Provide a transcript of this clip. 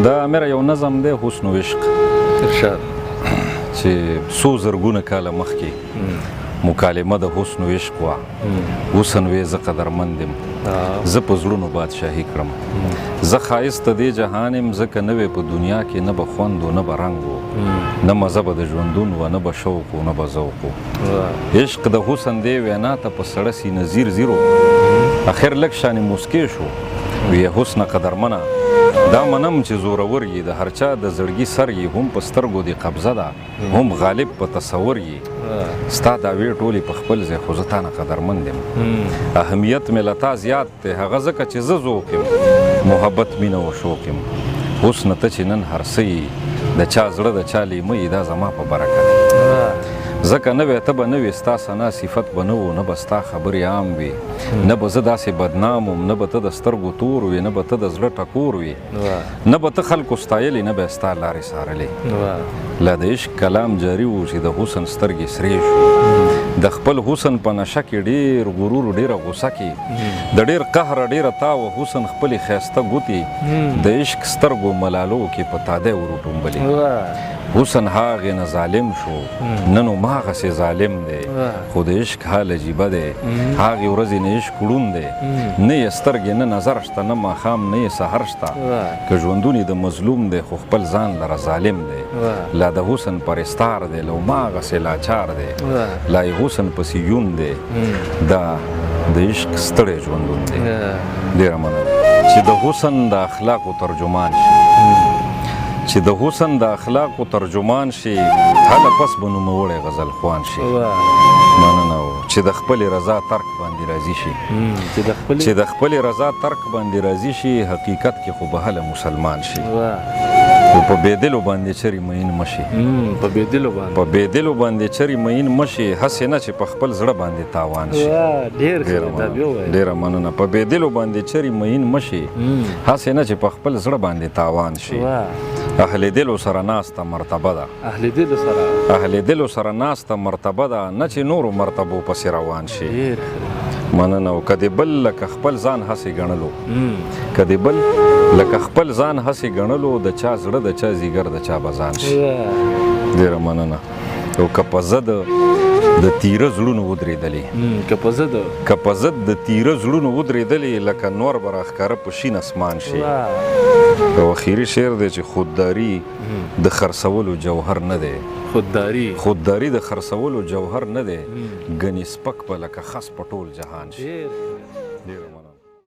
دا امیر یو نظم دی حسن و عشق ارشاد چې څو زرګونه کاله مخکې مکالمه د حسن و عشق وه حسن وې زه قدرمند یم زه په زړونو بادشاهي کړم زه ښایست د دې جهان یم ځکه نه وې په دنیا کې نه به خوند و نه به رنګ و نه مزه به د ژوندون وه نه به شوق و نه به ذوق و عشق د حسن دې وینا ته په سړه سینه ځیر ځیر و اخر لږ شانې موسکې شو وی حسن قدرمنه دا منم چې زورور یې د هر چا د زړګي سر یې هم په سترګو دې قبضه ده هم غالب په تصور یې ستا دعوې ټولې په خپل ځای خو زه تا نه قدرمند یم اهمیت مې له تا زیات دی هغه ځکه چې زه ذوق یم محبت مینه و شوق یم حسن ته چې نن هر څه یې د چا زړه د چا لیمه یې دا زما په برکت ځکه نه وې ته به نه وې ستا ثنا صفت به نه و نه به ستا خبرې عام وي نه به زه داسې بدنام وم نه به ته د سترګو تور وې نه به ته د زړه ټکور وې نه به ته خلکو ستایلې نه به یې ستا لارې څارلې لا د عشق کلام جاري و چې د حسن سترګې سرې شوې د خپل حسن په نشه کې ډېر غرور ډېره غوسه کې د ډېر قهر ډېره تاوه حسن خپلې ښایسته ګوتې د عشق سترګو ملالو کې په تادی وروټومبلې حسن هاغې نه ظالم شو نن هماغسې ظالم دی خو د عشق حال عجیبه دی هغې ورځې نه عشق ړوند دی نه یې سترګې نه نظر شته نه ماښام نه یې سحر شته که ژوندون د مظلوم دی خو خپل ځان لره ظالم دی لا د حسن پرستار دی له هماغسې لاچار دی لا یې حسن پسې یون دی دا د عشق ستړی ژوندون دی ډېره مننه چې د حسن د اخلاقو ترجمان شي چې د حسن د اخلاقو ترجمان شي هله پس به نوموړی غزل خوان شي مننه چې د خپلې رضا ترک باندې راضي شي چې د خپلې رضا ترک باندې راضي شي حقیقت کې خو به هله مسلمان شي خو په بېدلو باندې چرې مین مشي په بېدلو باندې چرې مین مشي هسې نه چې په خپل زړه باندې تاوان شي ډېره مننه په بېدلو باندې چرې مین مشي هسې نه چې په خپل زړه باندې تاوان شي اهل دلو سره ناسته مرتبه ده اهل دلو سره ناسته مرتبه ده نه چې نورو مرتبو پسې روان شي مننه او که د بل لکه خپل ځان هسې ګڼلو که د بل لکه خپل ځان هسې ګڼلو د چا زړه د چا ځیګر د چا به ځان شي ډېره مننه او که په ضد د تیره زړونو ودرېدلې که په ضد د تیره زړونو ودرېدلې لکه نور به راښکاره په شین اسمان شي او اخري شعر دی چې خودداري د خرڅولو جوهر نه دی خودداري د خرڅولو جوهر نه دی ګنې سپک به لکه خس په ټول جهان شي